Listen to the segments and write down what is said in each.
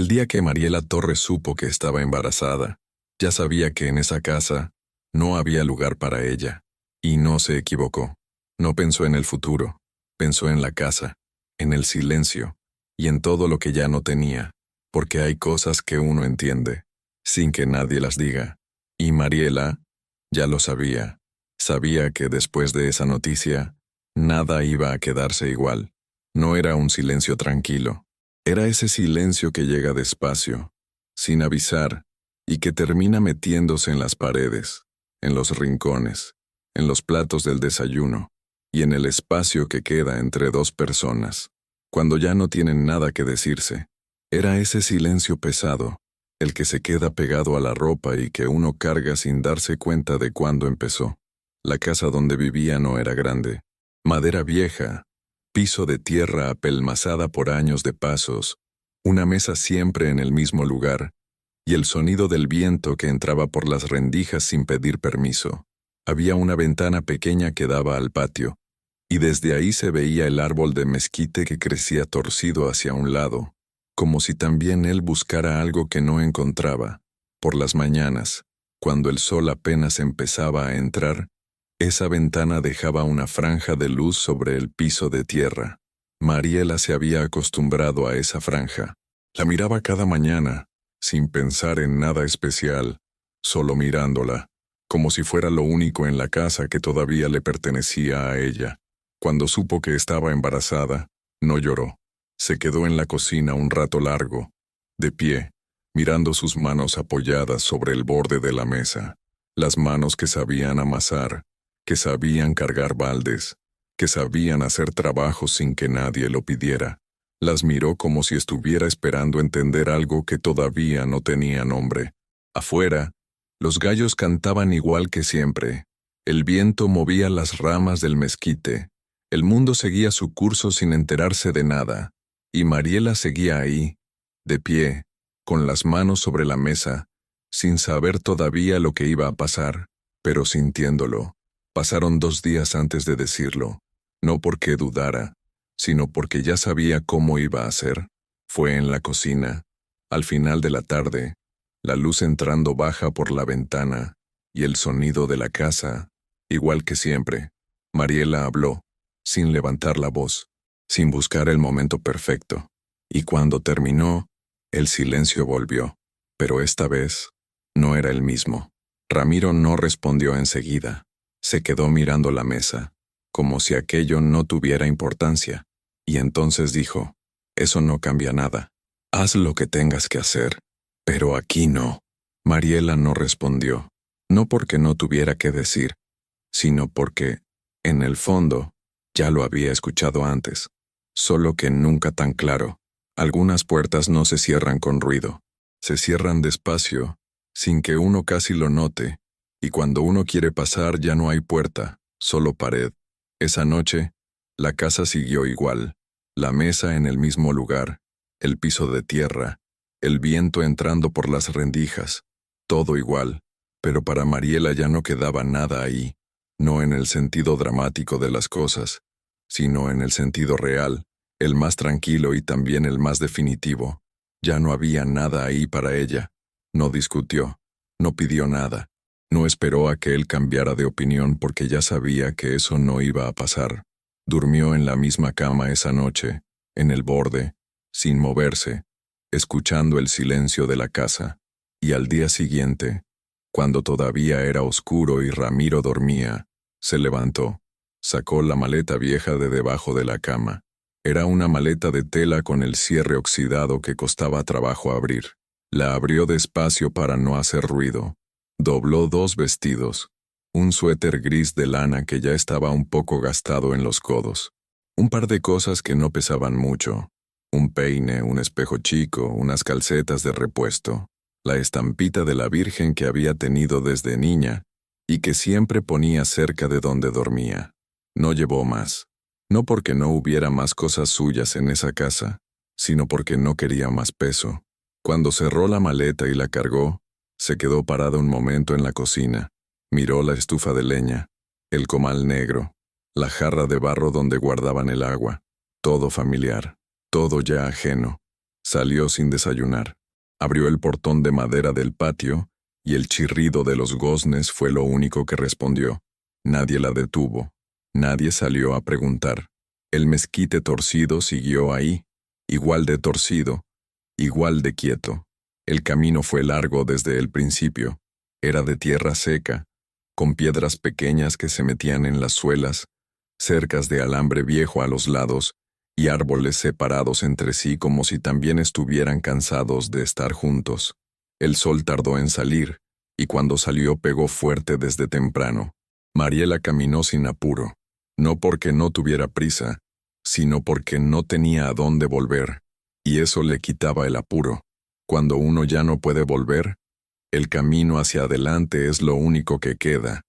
El día que Mariela Torres supo que estaba embarazada, ya sabía que en esa casa no había lugar para ella. Y no se equivocó. No pensó en el futuro, pensó en la casa, en el silencio y en todo lo que ya no tenía, porque hay cosas que uno entiende, sin que nadie las diga. Y Mariela ya lo sabía. Sabía que después de esa noticia, nada iba a quedarse igual. No era un silencio tranquilo. Era ese silencio que llega despacio, sin avisar, y que termina metiéndose en las paredes, en los rincones, en los platos del desayuno, y en el espacio que queda entre dos personas, cuando ya no tienen nada que decirse. Era ese silencio pesado, el que se queda pegado a la ropa y que uno carga sin darse cuenta de cuándo empezó. La casa donde vivía no era grande. Madera vieja, piso de tierra apelmazada por años de pasos, una mesa siempre en el mismo lugar, y el sonido del viento que entraba por las rendijas sin pedir permiso. Había una ventana pequeña que daba al patio, y desde ahí se veía el árbol de mezquite que crecía torcido hacia un lado, como si también él buscara algo que no encontraba. Por las mañanas, cuando el sol apenas empezaba a entrar, esa ventana dejaba una franja de luz sobre el piso de tierra. Mariela se había acostumbrado a esa franja. La miraba cada mañana, sin pensar en nada especial, solo mirándola, como si fuera lo único en la casa que todavía le pertenecía a ella. Cuando supo que estaba embarazada, no lloró. Se quedó en la cocina un rato largo, de pie, mirando sus manos apoyadas sobre el borde de la mesa. Las manos que sabían amasar, que sabían cargar baldes, que sabían hacer trabajos sin que nadie lo pidiera. Las miró como si estuviera esperando entender algo que todavía no tenía nombre. Afuera, los gallos cantaban igual que siempre. El viento movía las ramas del mezquite. El mundo seguía su curso sin enterarse de nada. Y Mariela seguía ahí, de pie, con las manos sobre la mesa, sin saber todavía lo que iba a pasar, pero sintiéndolo. Pasaron 2 días antes de decirlo, no porque dudara, sino porque ya sabía cómo iba a ser. Fue en la cocina, al final de la tarde, la luz entrando baja por la ventana, y el sonido de la casa, igual que siempre. Mariela habló, sin levantar la voz, sin buscar el momento perfecto, y cuando terminó, el silencio volvió, pero esta vez no era el mismo. Ramiro no respondió enseguida. Se quedó mirando la mesa, como si aquello no tuviera importancia, y entonces dijo, «Eso no cambia nada. Haz lo que tengas que hacer, pero aquí no». Mariela no respondió, no porque no tuviera que decir, sino porque, en el fondo, ya lo había escuchado antes, solo que nunca tan claro. Algunas puertas no se cierran con ruido, se cierran despacio, sin que uno casi lo note, y cuando uno quiere pasar ya no hay puerta, solo pared. Esa noche, la casa siguió igual, la mesa en el mismo lugar, el piso de tierra, el viento entrando por las rendijas, todo igual, pero para Mariela ya no quedaba nada ahí, no en el sentido dramático de las cosas, sino en el sentido real, el más tranquilo y también el más definitivo. Ya no había nada ahí para ella. No discutió, no pidió nada. No esperó a que él cambiara de opinión porque ya sabía que eso no iba a pasar. Durmió en la misma cama esa noche, en el borde, sin moverse, escuchando el silencio de la casa. Y al día siguiente, cuando todavía era oscuro y Ramiro dormía, se levantó, sacó la maleta vieja de debajo de la cama. Era una maleta de tela con el cierre oxidado que costaba trabajo abrir. La abrió despacio para no hacer ruido. Dobló 2 vestidos, un suéter gris de lana que ya estaba un poco gastado en los codos, un par de cosas que no pesaban mucho, un peine, un espejo chico, unas calcetas de repuesto, la estampita de la Virgen que había tenido desde niña y que siempre ponía cerca de donde dormía. No llevó más, no porque no hubiera más cosas suyas en esa casa, sino porque no quería más peso. Cuando cerró la maleta y la cargó, se quedó parada un momento en la cocina, miró la estufa de leña, el comal negro, la jarra de barro donde guardaban el agua, todo familiar, todo ya ajeno. Salió sin desayunar. Abrió el portón de madera del patio, y el chirrido de los goznes fue lo único que respondió. Nadie la detuvo. Nadie salió a preguntar. El mezquite torcido siguió ahí, igual de torcido, igual de quieto. El camino fue largo desde el principio. Era de tierra seca, con piedras pequeñas que se metían en las suelas, cercas de alambre viejo a los lados, y árboles separados entre sí como si también estuvieran cansados de estar juntos. El sol tardó en salir, y cuando salió pegó fuerte desde temprano. Mariela caminó sin apuro, no porque no tuviera prisa, sino porque no tenía a dónde volver, y eso le quitaba el apuro. Cuando uno ya no puede volver, el camino hacia adelante es lo único que queda,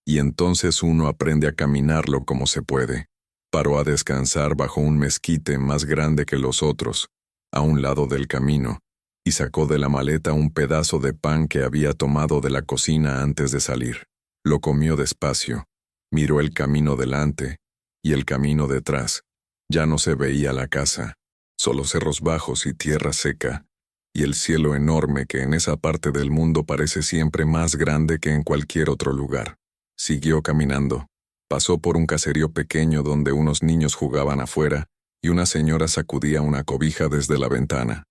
y entonces uno aprende a caminarlo como se puede. Paró a descansar bajo un mezquite más grande que los otros, a un lado del camino, y sacó de la maleta un pedazo de pan que había tomado de la cocina antes de salir. Lo comió despacio, miró el camino delante y el camino detrás. Ya no se veía la casa, solo cerros bajos y tierra seca, y el cielo enorme que en esa parte del mundo parece siempre más grande que en cualquier otro lugar. Siguió caminando. Pasó por un caserío pequeño donde unos niños jugaban afuera y una señora sacudía una cobija desde la ventana.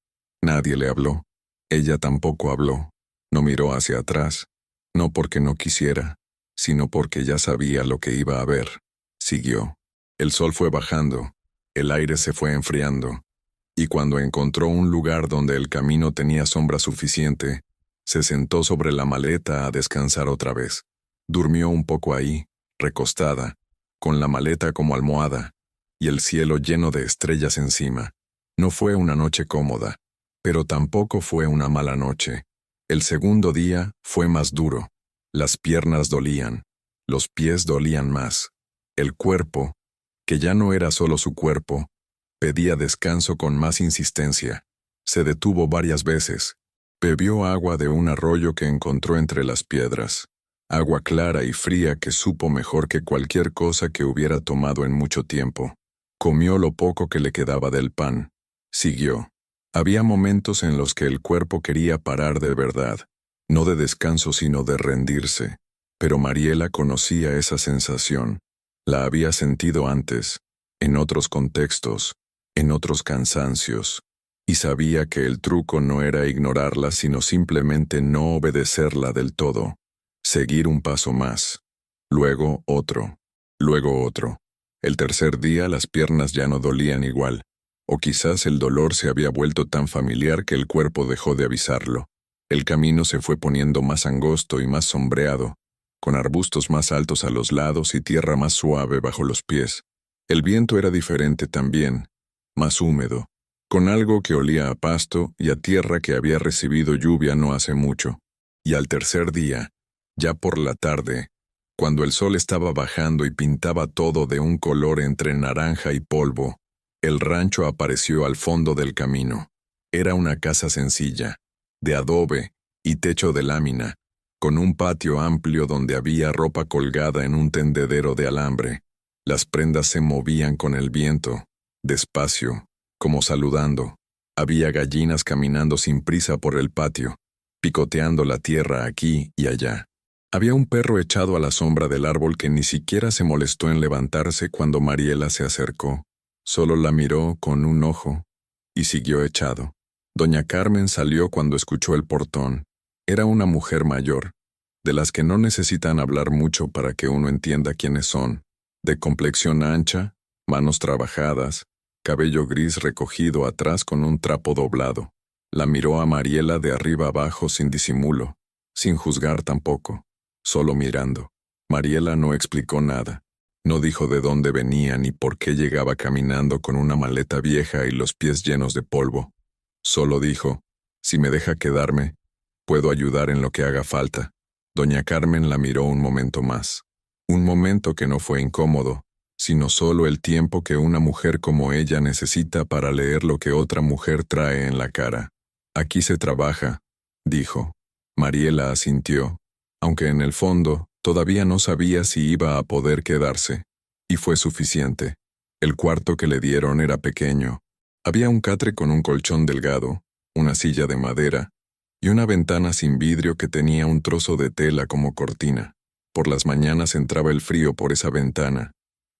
Nadie le habló. Ella tampoco habló. No miró hacia atrás, no porque no quisiera, sino porque ya sabía lo que iba a ver. Siguió. El sol fue bajando, el aire se fue enfriando, y cuando encontró un lugar donde el camino tenía sombra suficiente, se sentó sobre la maleta a descansar otra vez. Durmió un poco ahí, recostada, con la maleta como almohada, y el cielo lleno de estrellas encima. No fue una noche cómoda, pero tampoco fue una mala noche. El segundo día fue más duro. Las piernas dolían, los pies dolían más. El cuerpo, que ya no era solo su cuerpo, pedía descanso con más insistencia. Se detuvo varias veces. Bebió agua de un arroyo que encontró entre las piedras. Agua clara y fría que supo mejor que cualquier cosa que hubiera tomado en mucho tiempo. Comió lo poco que le quedaba del pan. Siguió. Había momentos en los que el cuerpo quería parar de verdad, no de descanso sino de rendirse. Pero Mariela conocía esa sensación. La había sentido antes, en otros contextos, en otros cansancios, y sabía que el truco no era ignorarla sino simplemente no obedecerla del todo. Seguir un paso más, luego otro, luego otro. El tercer día las piernas ya no dolían igual, o quizás el dolor se había vuelto tan familiar que el cuerpo dejó de avisarlo. El camino se fue poniendo más angosto y más sombreado, con arbustos más altos a los lados y tierra más suave bajo los pies. El viento era diferente también, más húmedo, con algo que olía a pasto y a tierra que había recibido lluvia no hace mucho. Y al tercer día, ya por la tarde, cuando el sol estaba bajando y pintaba todo de un color entre naranja y polvo, el rancho apareció al fondo del camino. Era una casa sencilla, de adobe y techo de lámina, con un patio amplio donde había ropa colgada en un tendedero de alambre. Las prendas se movían con el viento, despacio, como saludando. Había gallinas caminando sin prisa por el patio, picoteando la tierra aquí y allá. Había un perro echado a la sombra del árbol que ni siquiera se molestó en levantarse cuando Mariela se acercó. Solo la miró con un ojo y siguió echado. Doña Carmen salió cuando escuchó el portón. Era una mujer mayor, de las que no necesitan hablar mucho para que uno entienda quiénes son, de complexión ancha, manos trabajadas, cabello gris recogido atrás con un trapo doblado. La miró a Mariela de arriba abajo sin disimulo, sin juzgar tampoco, solo mirando. Mariela no explicó nada. No dijo de dónde venía ni por qué llegaba caminando con una maleta vieja y los pies llenos de polvo. Solo dijo, si me deja quedarme, puedo ayudar en lo que haga falta. Doña Carmen la miró un momento más. Un momento que no fue incómodo, sino solo el tiempo que una mujer como ella necesita para leer lo que otra mujer trae en la cara. Aquí se trabaja, dijo. Mariela asintió, aunque en el fondo todavía no sabía si iba a poder quedarse. Y fue suficiente. El cuarto que le dieron era pequeño, Había un catre con un colchón delgado, una silla de madera y una ventana sin vidrio que tenía un trozo de tela como cortina. Por las mañanas entraba el frío por esa ventana,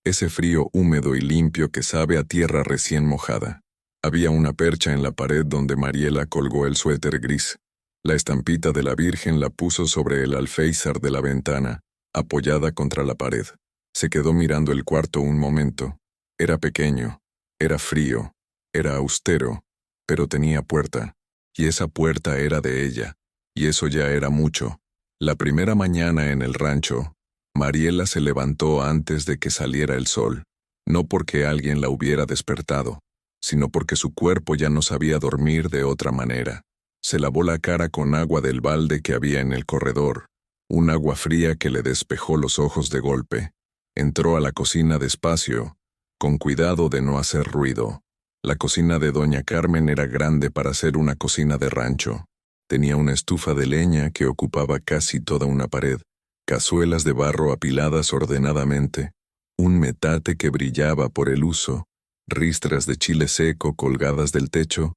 ese frío húmedo y limpio que sabe a tierra recién mojada. Había una percha en la pared donde Mariela colgó el suéter gris. La estampita de la Virgen la puso sobre el alféizar de la ventana, apoyada contra la pared. Se quedó mirando el cuarto un momento. Era pequeño, era frío, era austero, pero tenía puerta. Y esa puerta era de ella, y eso ya era mucho. La primera mañana en el rancho, Mariela se levantó antes de que saliera el sol, no porque alguien la hubiera despertado, sino porque su cuerpo ya no sabía dormir de otra manera. Se lavó la cara con agua del balde que había en el corredor, un agua fría que le despejó los ojos de golpe. Entró a la cocina despacio, con cuidado de no hacer ruido. La cocina de doña Carmen era grande para ser una cocina de rancho. Tenía una estufa de leña que ocupaba casi toda una pared, cazuelas de barro apiladas ordenadamente, un metate que brillaba por el uso, ristras de chile seco colgadas del techo,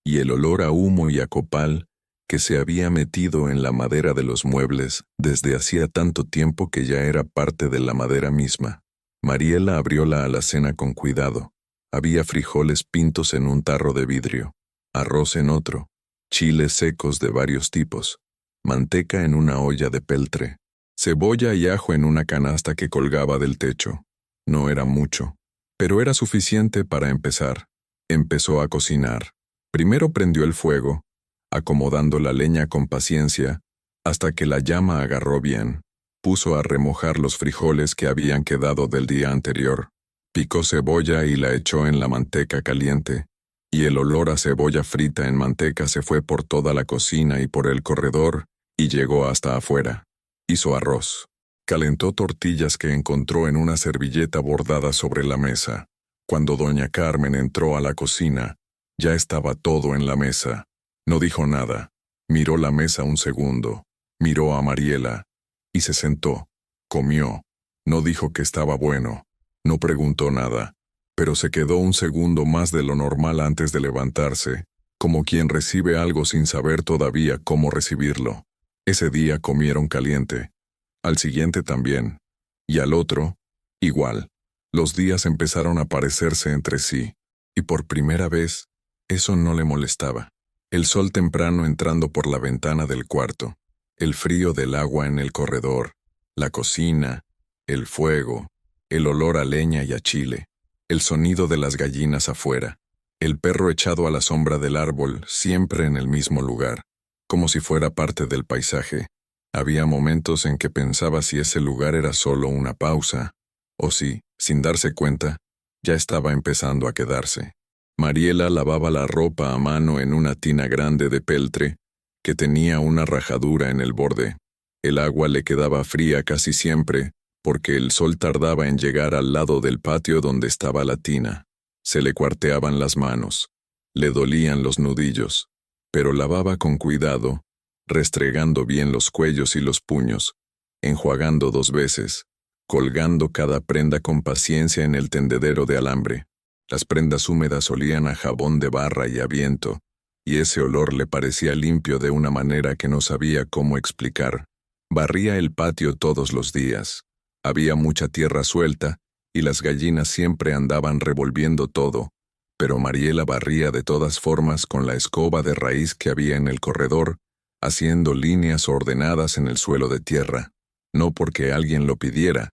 y el olor a humo y a copal que se había metido en la madera de los muebles desde hacía tanto tiempo que ya era parte de la madera misma. Mariela abrió la alacena con cuidado. Había frijoles pintos en un tarro de vidrio, arroz en otro, chiles secos de varios tipos, manteca en una olla de peltre, cebolla y ajo en una canasta que colgaba del techo. No era mucho, pero era suficiente para empezar. Empezó a cocinar. Primero prendió el fuego, acomodando la leña con paciencia, hasta que la llama agarró bien. Puso a remojar los frijoles que habían quedado del día anterior. Picó cebolla y la echó en la manteca caliente, y el olor a cebolla frita en manteca se fue por toda la cocina y por el corredor, y llegó hasta afuera. Hizo arroz. Calentó tortillas que encontró en una servilleta bordada sobre la mesa. Cuando doña Carmen entró a la cocina, ya estaba todo en la mesa. No dijo nada. Miró la mesa un segundo. Miró a Mariela. Y se sentó. Comió. No dijo que estaba bueno. No preguntó nada, pero se quedó un segundo más de lo normal antes de levantarse, como quien recibe algo sin saber todavía cómo recibirlo. Ese día comieron caliente. Al siguiente también. Y al otro, igual. Los días empezaron a parecerse entre sí, y por primera vez, eso no le molestaba. El sol temprano entrando por la ventana del cuarto, el frío del agua en el corredor, la cocina, el fuego, el olor a leña y a chile, el sonido de las gallinas afuera, el perro echado a la sombra del árbol, siempre en el mismo lugar, como si fuera parte del paisaje. Había momentos en que pensaba si ese lugar era solo una pausa, o si, sin darse cuenta, ya estaba empezando a quedarse. Mariela lavaba la ropa a mano en una tina grande de peltre, que tenía una rajadura en el borde. El agua le quedaba fría casi siempre, porque el sol tardaba en llegar al lado del patio donde estaba la tina. Se le cuarteaban las manos, le dolían los nudillos, pero lavaba con cuidado, restregando bien los cuellos y los puños, enjuagando 2 veces, colgando cada prenda con paciencia en el tendedero de alambre. Las prendas húmedas olían a jabón de barra y a viento, y ese olor le parecía limpio de una manera que no sabía cómo explicar. Barría el patio todos los días. Había mucha tierra suelta, y las gallinas siempre andaban revolviendo todo, pero Mariela barría de todas formas con la escoba de raíz que había en el corredor, haciendo líneas ordenadas en el suelo de tierra, no porque alguien lo pidiera,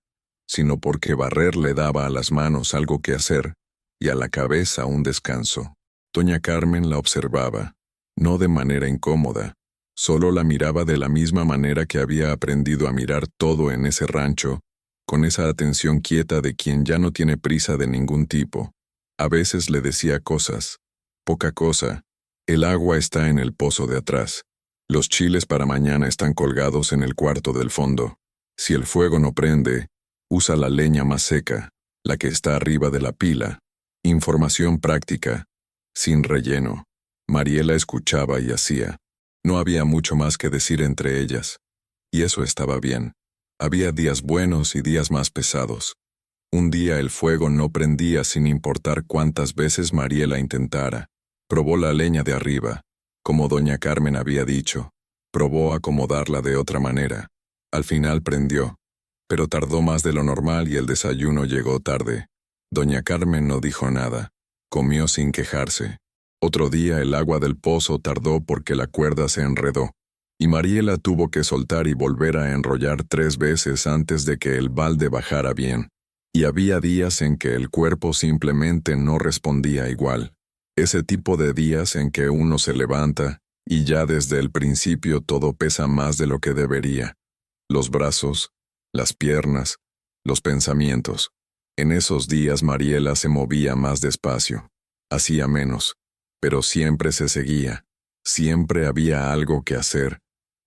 sino porque barrer le daba a las manos algo que hacer, y a la cabeza un descanso. Doña Carmen la observaba, no de manera incómoda, solo la miraba de la misma manera que había aprendido a mirar todo en ese rancho, con esa atención quieta de quien ya no tiene prisa de ningún tipo. A veces le decía cosas, poca cosa. El agua está en el pozo de atrás. Los chiles para mañana están colgados en el cuarto del fondo. Si el fuego no prende, usa la leña más seca, la que está arriba de la pila. Información práctica, sin relleno. Mariela escuchaba y hacía. No había mucho más que decir entre ellas. Y eso estaba bien. Había días buenos y días más pesados. Un día el fuego no prendía sin importar cuántas veces Mariela intentara. Probó la leña de arriba, como doña Carmen había dicho. Probó acomodarla de otra manera. Al final prendió, pero tardó más de lo normal y el desayuno llegó tarde. Doña Carmen no dijo nada. Comió sin quejarse. Otro día el agua del pozo tardó porque la cuerda se enredó, y Mariela tuvo que soltar y volver a enrollar 3 veces antes de que el balde bajara bien. Y había días en que el cuerpo simplemente no respondía igual. Ese tipo de días en que uno se levanta, y ya desde el principio todo pesa más de lo que debería. Los brazos, las piernas, los pensamientos. En esos días Mariela se movía más despacio. Hacía menos. Pero siempre se seguía. Siempre había algo que hacer.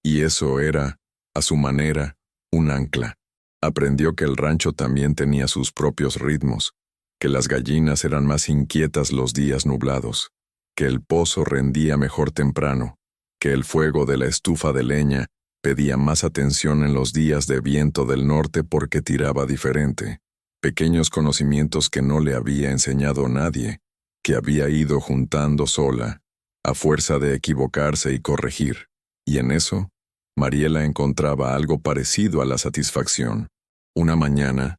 Y eso era, a su manera, un ancla. Aprendió que el rancho también tenía sus propios ritmos, que las gallinas eran más inquietas los días nublados, que el pozo rendía mejor temprano, que el fuego de la estufa de leña pedía más atención en los días de viento del norte porque tiraba diferente. Pequeños conocimientos que no le había enseñado nadie, que había ido juntando sola, a fuerza de equivocarse y corregir. Y en eso, Mariela encontraba algo parecido a la satisfacción. Una mañana,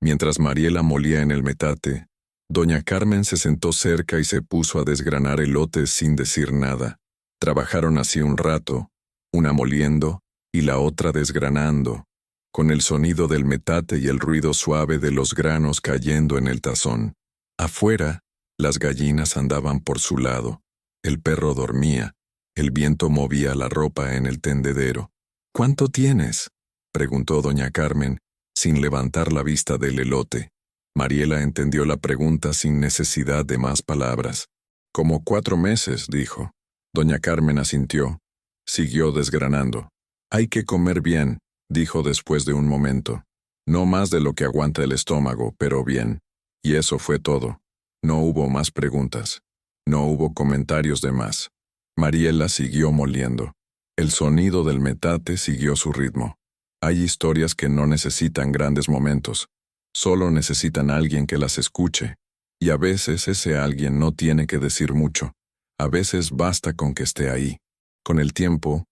mientras Mariela molía en el metate, doña Carmen se sentó cerca y se puso a desgranar elotes sin decir nada. Trabajaron así un rato, una moliendo y la otra desgranando, con el sonido del metate y el ruido suave de los granos cayendo en el tazón. Afuera, las gallinas andaban por su lado, el perro dormía, el viento movía la ropa en el tendedero. «¿Cuánto tienes?», preguntó doña Carmen, sin levantar la vista del elote. Mariela entendió la pregunta sin necesidad de más palabras. «Como 4 meses», dijo. Doña Carmen asintió. Siguió desgranando. «Hay que comer bien», dijo después de un momento. «No más de lo que aguanta el estómago, pero bien». Y eso fue todo. No hubo más preguntas. No hubo comentarios de más. Mariela siguió moliendo. El sonido del metate siguió su ritmo. Hay historias que no necesitan grandes momentos. Solo necesitan alguien que las escuche. Y a veces ese alguien no tiene que decir mucho. A veces basta con que esté ahí. Con el tiempo,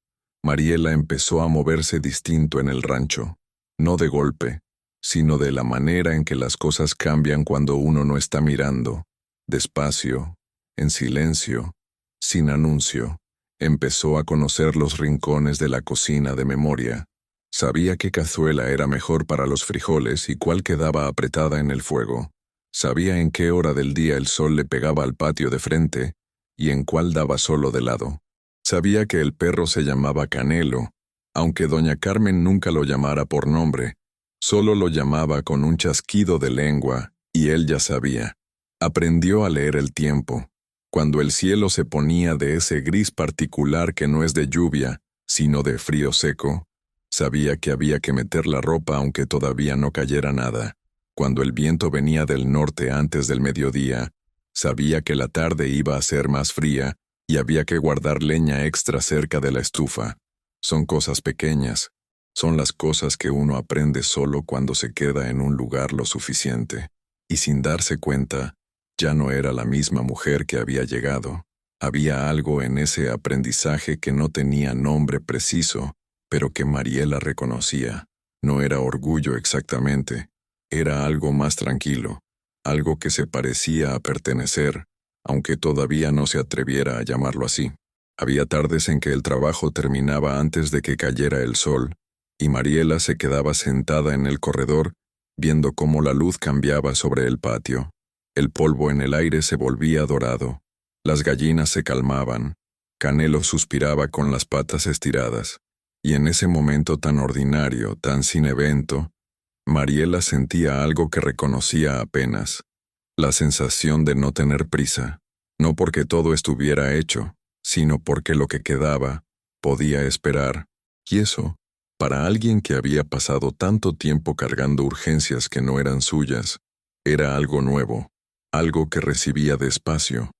Mariela empezó a moverse distinto en el rancho. No de golpe, sino de la manera en que las cosas cambian cuando uno no está mirando. Despacio, en silencio, sin anuncio, empezó a conocer los rincones de la cocina de memoria. Sabía qué cazuela era mejor para los frijoles y cuál quedaba apretada en el fuego. Sabía en qué hora del día el sol le pegaba al patio de frente y en cuál daba solo de lado. Sabía que el perro se llamaba Canelo, aunque doña Carmen nunca lo llamara por nombre. Solo lo llamaba con un chasquido de lengua, y él ya sabía. Aprendió a leer el tiempo. Cuando el cielo se ponía de ese gris particular que no es de lluvia, sino de frío seco, sabía que había que meter la ropa aunque todavía no cayera nada. Cuando el viento venía del norte antes del mediodía, sabía que la tarde iba a ser más fría y había que guardar leña extra cerca de la estufa. Son cosas pequeñas. Son las cosas que uno aprende solo cuando se queda en un lugar lo suficiente. Y sin darse cuenta, ya no era la misma mujer que había llegado. Había algo en ese aprendizaje que no tenía nombre preciso, pero que Mariela reconocía. No era orgullo exactamente. Era algo más tranquilo, algo que se parecía a pertenecer, aunque todavía no se atreviera a llamarlo así. Había tardes en que el trabajo terminaba antes de que cayera el sol, y Mariela se quedaba sentada en el corredor, viendo cómo la luz cambiaba sobre el patio. El polvo en el aire se volvía dorado. Las gallinas se calmaban. Canelo suspiraba con las patas estiradas. Y en ese momento tan ordinario, tan sin evento, Mariela sentía algo que reconocía apenas. La sensación de no tener prisa. No porque todo estuviera hecho, sino porque lo que quedaba podía esperar. Y eso, para alguien que había pasado tanto tiempo cargando urgencias que no eran suyas, era algo nuevo, algo que recibía despacio,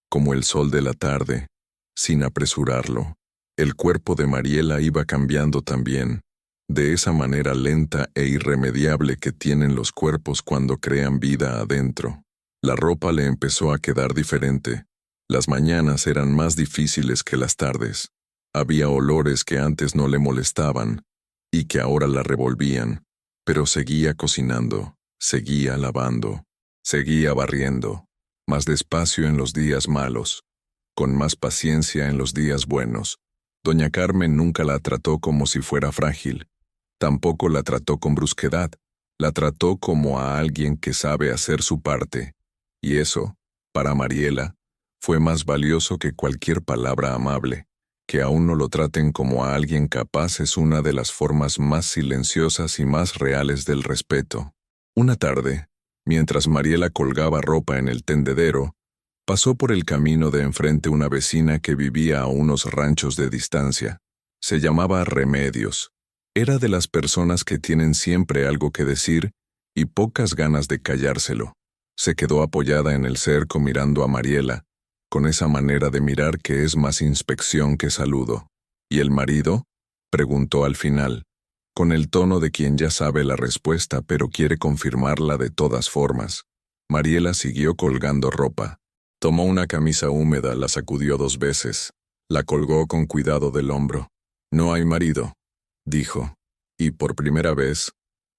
como el sol de la tarde, sin apresurarlo. El cuerpo de Mariela iba cambiando también. de esa manera lenta e irremediable que tienen los cuerpos cuando crean vida adentro. La ropa le empezó a quedar diferente. Las mañanas eran más difíciles que las tardes. Había olores que antes no le molestaban y que ahora la revolvían, pero seguía cocinando, seguía lavando, seguía barriendo, más despacio en los días malos, con más paciencia en los días buenos. Doña Carmen nunca la trató como si fuera frágil. Tampoco la trató con brusquedad. La trató como a alguien que sabe hacer su parte. Y eso, para Mariela, fue más valioso que cualquier palabra amable. Que aún no lo traten como a alguien capaz es una de las formas más silenciosas y más reales del respeto. Una tarde, mientras Mariela colgaba ropa en el tendedero, pasó por el camino de enfrente una vecina que vivía a unos ranchos de distancia. Se llamaba Remedios. Era de las personas que tienen siempre algo que decir y pocas ganas de callárselo. Se quedó apoyada en el cerco mirando a Mariela, con esa manera de mirar que es más inspección que saludo. ¿Y el marido?, preguntó al final, con el tono de quien ya sabe la respuesta pero quiere confirmarla de todas formas. Mariela siguió colgando ropa. Tomó una camisa húmeda, la sacudió 2 veces, la colgó con cuidado del hombro. «No hay marido», dijo, y por primera vez,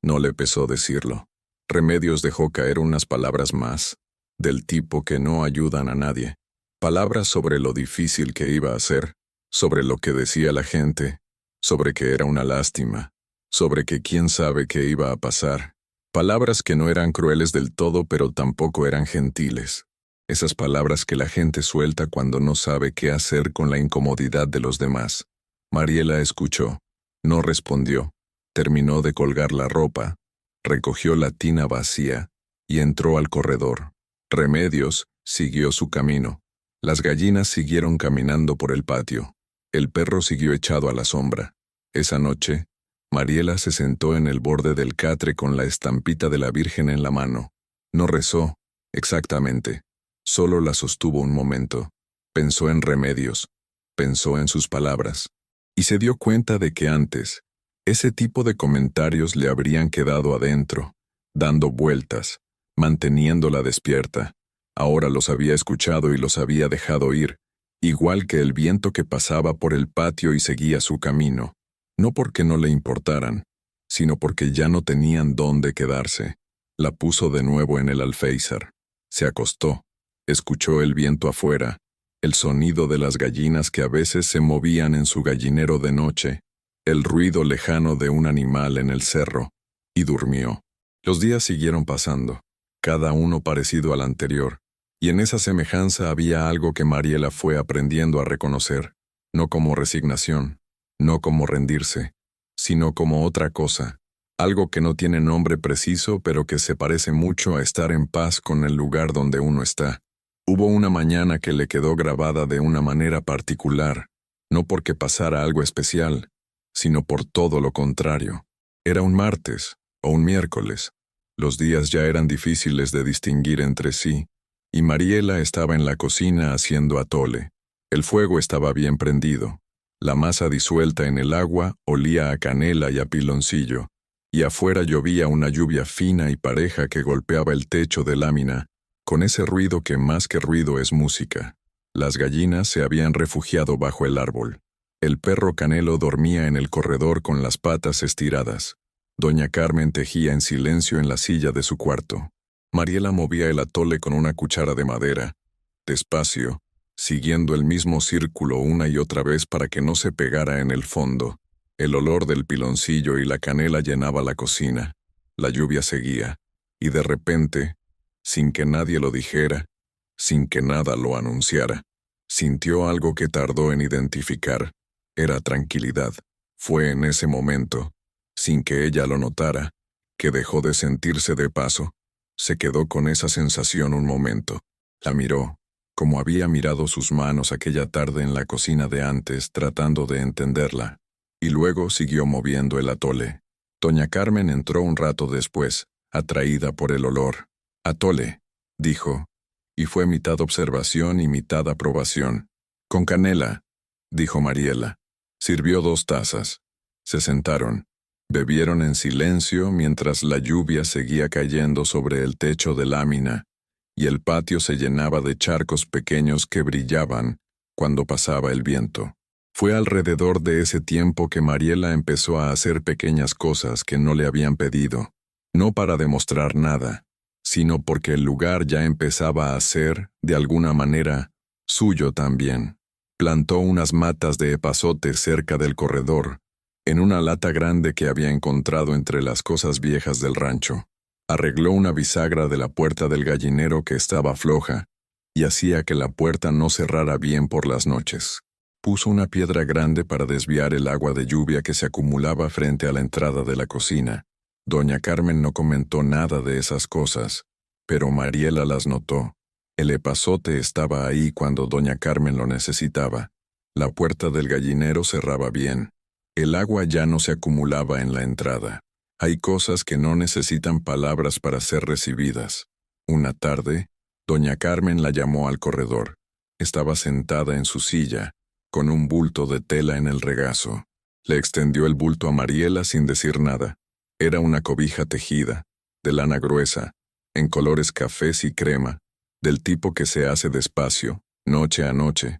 no le pesó decirlo. Remedios dejó caer unas palabras más, del tipo que no ayudan a nadie. Palabras sobre lo difícil que iba a ser, sobre lo que decía la gente, sobre que era una lástima, sobre que quién sabe qué iba a pasar. Palabras que no eran crueles del todo, pero tampoco eran gentiles. Esas palabras que la gente suelta cuando no sabe qué hacer con la incomodidad de los demás. Mariela escuchó, no respondió, terminó de colgar la ropa, recogió la tina vacía y entró al corredor. Remedios siguió su camino. Las gallinas siguieron caminando por el patio. El perro siguió echado a la sombra. Esa noche, Mariela se sentó en el borde del catre con la estampita de la Virgen en la mano. No rezó, exactamente. Solo la sostuvo un momento. Pensó en Remedios. Pensó en sus palabras. Y se dio cuenta de que antes, ese tipo de comentarios le habrían quedado adentro, dando vueltas, manteniéndola despierta. Ahora los había escuchado y los había dejado ir, igual que el viento que pasaba por el patio y seguía su camino, no porque no le importaran, sino porque ya no tenían dónde quedarse. La puso de nuevo en el alféizar. Se acostó, escuchó el viento afuera, el sonido de las gallinas que a veces se movían en su gallinero de noche, el ruido lejano de un animal en el cerro, y durmió. Los días siguieron pasando, cada uno parecido al anterior. Y en esa semejanza había algo que Mariela fue aprendiendo a reconocer, no como resignación, no como rendirse, sino como otra cosa, algo que no tiene nombre preciso pero que se parece mucho a estar en paz con el lugar donde uno está. Hubo una mañana que le quedó grabada de una manera particular, no porque pasara algo especial, sino por todo lo contrario. Era un martes o un miércoles. Los días ya eran difíciles de distinguir entre sí. Y Mariela estaba en la cocina haciendo atole. El fuego estaba bien prendido. La masa disuelta en el agua olía a canela y a piloncillo, y afuera llovía una lluvia fina y pareja que golpeaba el techo de lámina, con ese ruido que más que ruido es música. Las gallinas se habían refugiado bajo el árbol. El perro Canelo dormía en el corredor con las patas estiradas. Doña Carmen tejía en silencio en la silla de su cuarto. Mariela movía el atole con una cuchara de madera, despacio, siguiendo el mismo círculo una y otra vez para que no se pegara en el fondo. El olor del piloncillo y la canela llenaba la cocina. La lluvia seguía, y de repente, sin que nadie lo dijera, sin que nada lo anunciara, sintió algo que tardó en identificar. Era tranquilidad. Fue en ese momento, sin que ella lo notara, que dejó de sentirse de paso. Se quedó con esa sensación un momento. La miró, como había mirado sus manos aquella tarde en la cocina de antes, tratando de entenderla, y luego siguió moviendo el atole. Doña Carmen entró un rato después, atraída por el olor. «Atole», dijo, y fue mitad observación y mitad aprobación. «Con canela», dijo Mariela. Sirvió 2 tazas. Se sentaron. Bebieron en silencio mientras la lluvia seguía cayendo sobre el techo de lámina, y el patio se llenaba de charcos pequeños que brillaban cuando pasaba el viento. Fue alrededor de ese tiempo que Mariela empezó a hacer pequeñas cosas que no le habían pedido, no para demostrar nada, sino porque el lugar ya empezaba a ser, de alguna manera, suyo también. Plantó unas matas de epazote cerca del corredor, en una lata grande que había encontrado entre las cosas viejas del rancho. Arregló una bisagra de la puerta del gallinero que estaba floja, y hacía que la puerta no cerrara bien por las noches. Puso una piedra grande para desviar el agua de lluvia que se acumulaba frente a la entrada de la cocina. Doña Carmen no comentó nada de esas cosas, pero Mariela las notó. El epazote estaba ahí cuando doña Carmen lo necesitaba. La puerta del gallinero cerraba bien. El agua ya no se acumulaba en la entrada. Hay cosas que no necesitan palabras para ser recibidas. Una tarde, doña Carmen la llamó al corredor. Estaba sentada en su silla, con un bulto de tela en el regazo. Le extendió el bulto a Mariela sin decir nada. Era una cobija tejida, de lana gruesa, en colores cafés y crema, del tipo que se hace despacio, noche a noche,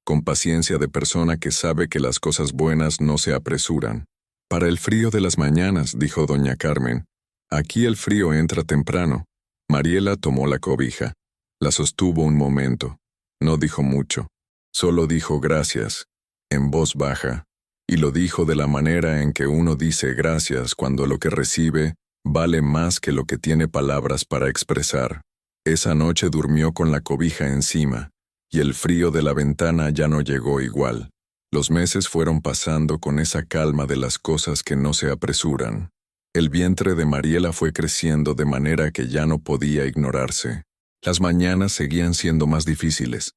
con paciencia de persona que sabe que las cosas buenas no se apresuran. Para el frío de las mañanas, dijo doña Carmen. Aquí el frío entra temprano. Mariela tomó la cobija. La sostuvo un momento. No dijo mucho. Solo dijo gracias, en voz baja, y lo dijo de la manera en que uno dice gracias cuando lo que recibe vale más que lo que tiene palabras para expresar. Esa noche durmió con la cobija encima, y el frío de la ventana ya no llegó igual. Los meses fueron pasando con esa calma de las cosas que no se apresuran. El vientre de Mariela fue creciendo de manera que ya no podía ignorarse. Las mañanas seguían siendo más difíciles,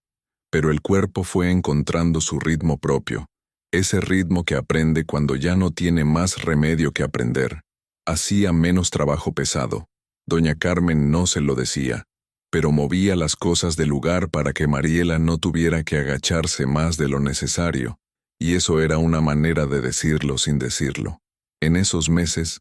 pero el cuerpo fue encontrando su ritmo propio, ese ritmo que aprende cuando ya no tiene más remedio que aprender. Hacía menos trabajo pesado. Doña Carmen no se lo decía, pero movía las cosas del lugar para que Mariela no tuviera que agacharse más de lo necesario, y eso era una manera de decirlo sin decirlo. En esos meses,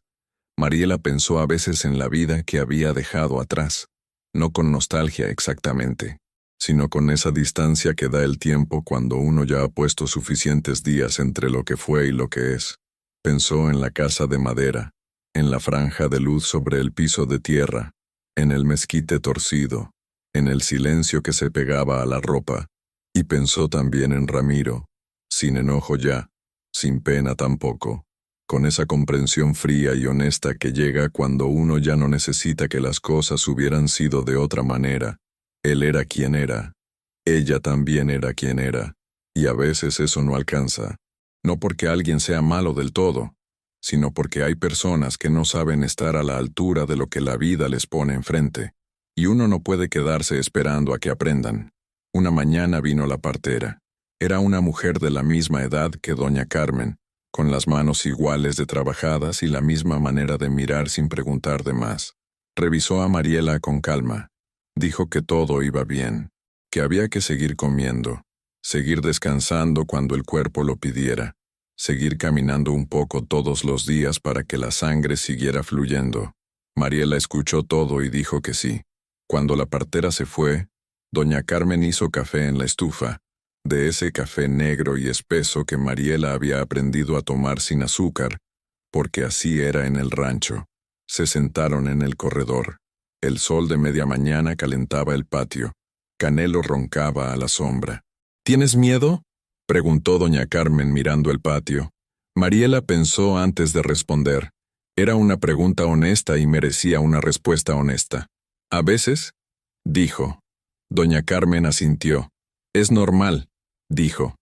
Mariela pensó a veces en la vida que había dejado atrás, no con nostalgia exactamente, sino con esa distancia que da el tiempo cuando uno ya ha puesto suficientes días entre lo que fue y lo que es. Pensó en la casa de madera, en la franja de luz sobre el piso de tierra, en el mezquite torcido, en el silencio que se pegaba a la ropa, y pensó también en Ramiro, sin enojo ya, sin pena tampoco, con esa comprensión fría y honesta que llega cuando uno ya no necesita que las cosas hubieran sido de otra manera. Él era quien era, ella también era quien era, y a veces eso no alcanza, no porque alguien sea malo del todo, sino porque hay personas que no saben estar a la altura de lo que la vida les pone enfrente, y uno no puede quedarse esperando a que aprendan. Una mañana vino la partera. Era una mujer de la misma edad que doña Carmen, con las manos iguales de trabajadas y la misma manera de mirar sin preguntar de más. Revisó a Mariela con calma. Dijo que todo iba bien, que había que seguir comiendo, seguir descansando cuando el cuerpo lo pidiera, seguir caminando un poco todos los días para que la sangre siguiera fluyendo. Mariela escuchó todo y dijo que sí. Cuando la partera se fue, doña Carmen hizo café en la estufa, de ese café negro y espeso que Mariela había aprendido a tomar sin azúcar, porque así era en el rancho. Se sentaron en el corredor. El sol de media mañana calentaba el patio. Canelo roncaba a la sombra. ¿Tienes miedo?, preguntó doña Carmen mirando el patio. Mariela pensó antes de responder. Era una pregunta honesta y merecía una respuesta honesta. «A veces», dijo. Doña Carmen asintió. «Es normal», dijo.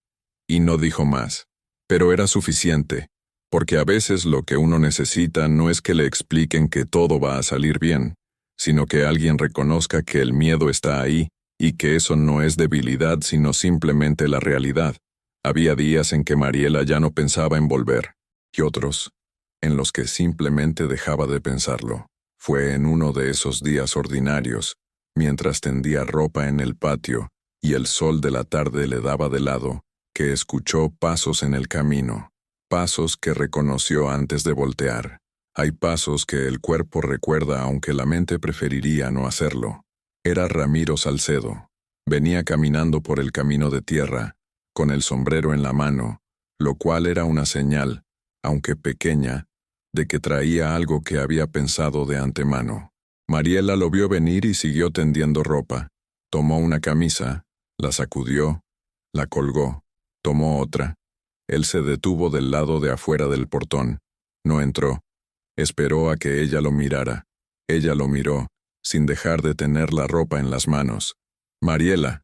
Y no dijo más. Pero era suficiente, porque a veces lo que uno necesita no es que le expliquen que todo va a salir bien, sino que alguien reconozca que el miedo está ahí y que eso no es debilidad sino simplemente la realidad. Había días en que Mariela ya no pensaba en volver, y otros en los que simplemente dejaba de pensarlo. Fue en uno de esos días ordinarios, mientras tendía ropa en el patio y el sol de la tarde le daba de lado, que escuchó pasos en el camino. Pasos que reconoció antes de voltear. Hay pasos que el cuerpo recuerda aunque la mente preferiría no hacerlo. Era Ramiro Salcedo. Venía caminando por el camino de tierra, con el sombrero en la mano, lo cual era una señal, aunque pequeña, de que traía algo que había pensado de antemano. Mariela lo vio venir y siguió tendiendo ropa. Tomó una camisa, la sacudió, la colgó, tomó otra. Él se detuvo del lado de afuera del portón. No entró. Esperó a que ella lo mirara. Ella lo miró, sin dejar de tener la ropa en las manos. «Mariela»,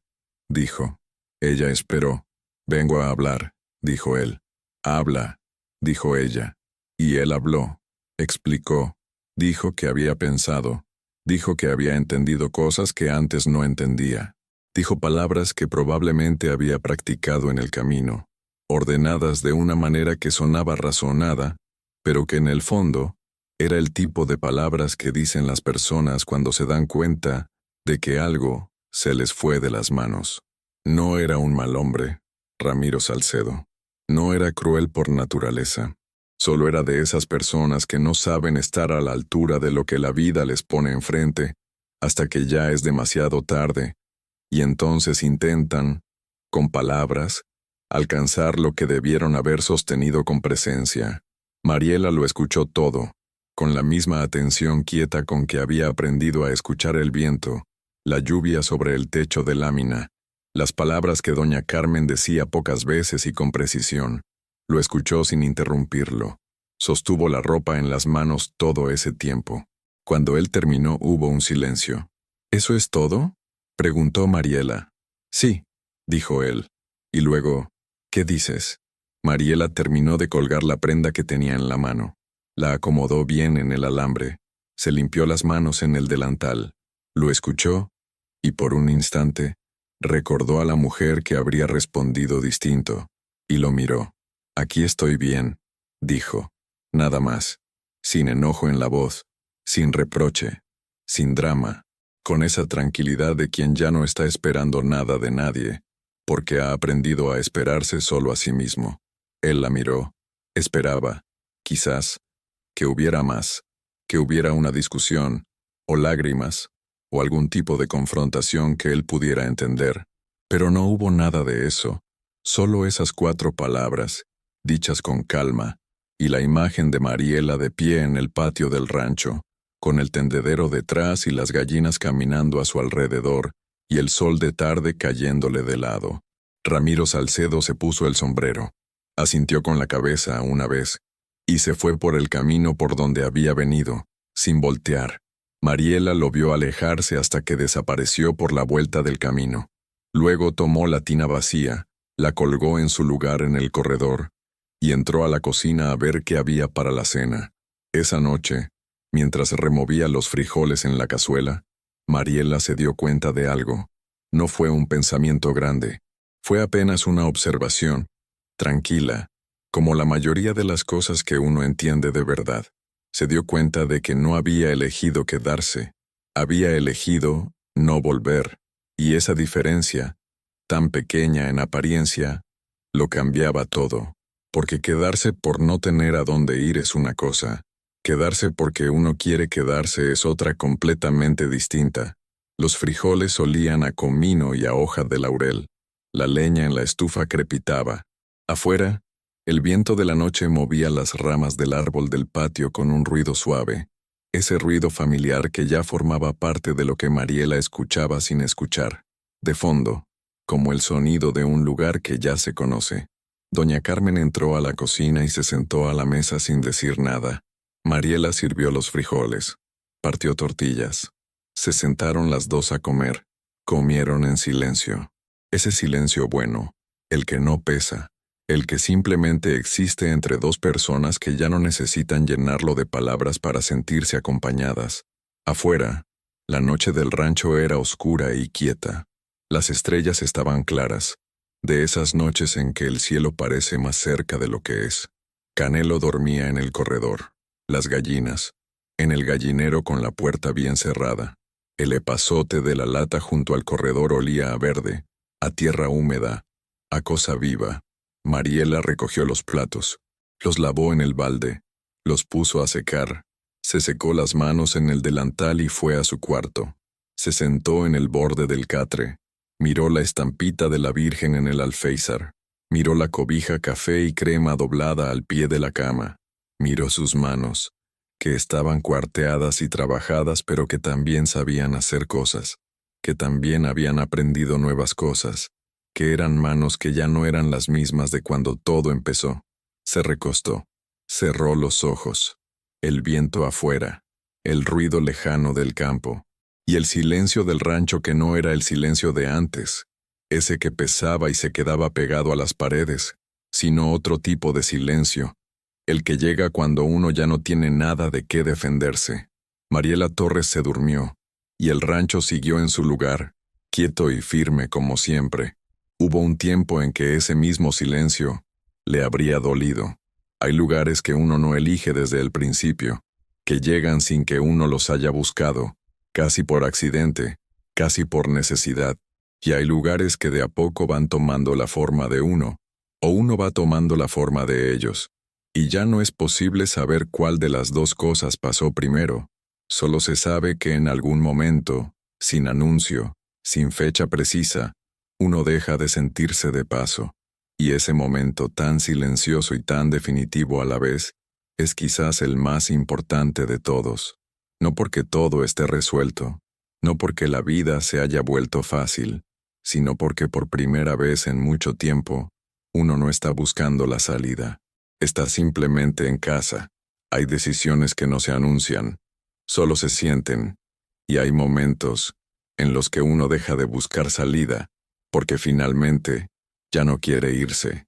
dijo. Ella esperó. «Vengo a hablar», dijo él. «Habla», dijo ella. Y él habló, explicó, dijo que había pensado, dijo que había entendido cosas que antes no entendía. Dijo palabras que probablemente había practicado en el camino, ordenadas de una manera que sonaba razonada, pero que en el fondo era el tipo de palabras que dicen las personas cuando se dan cuenta de que algo se les fue de las manos. No era un mal hombre, Ramiro Salcedo. No era cruel por naturaleza. Solo era de esas personas que no saben estar a la altura de lo que la vida les pone enfrente, hasta que ya es demasiado tarde, y entonces intentan, con palabras, alcanzar lo que debieron haber sostenido con presencia. Mariela lo escuchó todo, con la misma atención quieta con que había aprendido a escuchar el viento, la lluvia sobre el techo de lámina, las palabras que doña Carmen decía pocas veces y con precisión. Lo escuchó sin interrumpirlo. Sostuvo la ropa en las manos todo ese tiempo. Cuando él terminó hubo un silencio. ¿Eso es todo?, preguntó Mariela. Sí, dijo él. Y luego, ¿qué dices? Mariela terminó de colgar la prenda que tenía en la mano. La acomodó bien en el alambre. Se limpió las manos en el delantal. Lo escuchó y por un instante recordó a la mujer que habría respondido distinto, y lo miró. «Aquí estoy bien», dijo. Nada más. Sin enojo en la voz, sin reproche, sin drama, con esa tranquilidad de quien ya no está esperando nada de nadie, porque ha aprendido a esperarse solo a sí mismo. Él la miró. Esperaba, quizás, que hubiera más, que hubiera una discusión, o lágrimas, o algún tipo de confrontación que él pudiera entender. Pero no hubo nada de eso, solo esas 4 palabras, dichas con calma, y la imagen de Mariela de pie en el patio del rancho, con el tendedero detrás y las gallinas caminando a su alrededor, y el sol de tarde cayéndole de lado. Ramiro Salcedo se puso el sombrero, asintió con la cabeza una vez, y se fue por el camino por donde había venido, sin voltear. Mariela lo vio alejarse hasta que desapareció por la vuelta del camino. Luego tomó la tina vacía, la colgó en su lugar en el corredor, y entró a la cocina a ver qué había para la cena. Esa noche, mientras removía los frijoles en la cazuela, Mariela se dio cuenta de algo. No fue un pensamiento grande, fue apenas una observación, tranquila, como la mayoría de las cosas que uno entiende de verdad. Se dio cuenta de que no había elegido quedarse, había elegido no volver, y esa diferencia, tan pequeña en apariencia, lo cambiaba todo. Porque quedarse por no tener a dónde ir es una cosa, quedarse porque uno quiere quedarse es otra completamente distinta. Los frijoles olían a comino y a hoja de laurel. La leña en la estufa crepitaba. Afuera, el viento de la noche movía las ramas del árbol del patio con un ruido suave, ese ruido familiar que ya formaba parte de lo que Mariela escuchaba sin escuchar, de fondo, como el sonido de un lugar que ya se conoce. Doña Carmen entró a la cocina y se sentó a la mesa sin decir nada. Mariela sirvió los frijoles, partió tortillas. Se sentaron las dos a comer. Comieron en silencio. Ese silencio bueno, el que no pesa, el que simplemente existe entre dos personas que ya no necesitan llenarlo de palabras para sentirse acompañadas. Afuera, la noche del rancho era oscura y quieta. Las estrellas estaban claras, de esas noches en que el cielo parece más cerca de lo que es. Canelo dormía en el corredor. Las gallinas, en el gallinero con la puerta bien cerrada. El epazote de la lata junto al corredor olía a verde, a tierra húmeda, a cosa viva. Mariela recogió los platos. Los lavó en el balde, los puso a secar, se secó las manos en el delantal y fue a su cuarto. Se sentó en el borde del catre, miró la estampita de la Virgen en el alféizar, miró la cobija café y crema doblada al pie de la cama, miró sus manos, que estaban cuarteadas y trabajadas pero que también sabían hacer cosas, que también habían aprendido nuevas cosas, que eran manos que ya no eran las mismas de cuando todo empezó. Se recostó, cerró los ojos, el viento afuera, el ruido lejano del campo, y el silencio del rancho que no era el silencio de antes, ese que pesaba y se quedaba pegado a las paredes, sino otro tipo de silencio, el que llega cuando uno ya no tiene nada de qué defenderse. Mariela Torres se durmió, y el rancho siguió en su lugar, quieto y firme como siempre. Hubo un tiempo en que ese mismo silencio le habría dolido. Hay lugares que uno no elige desde el principio, que llegan sin que uno los haya buscado, casi por accidente, casi por necesidad, y hay lugares que de a poco van tomando la forma de uno, o uno va tomando la forma de ellos, y ya no es posible saber cuál de las dos cosas pasó primero. Solo se sabe que en algún momento, sin anuncio, sin fecha precisa, uno deja de sentirse de paso, y ese momento tan silencioso y tan definitivo a la vez es quizás el más importante de todos. No porque todo esté resuelto, no porque la vida se haya vuelto fácil, sino porque por primera vez en mucho tiempo, uno no está buscando la salida. Está simplemente en casa. Hay decisiones que no se anuncian, solo se sienten, y hay momentos en los que uno deja de buscar salida, porque finalmente ya no quiere irse.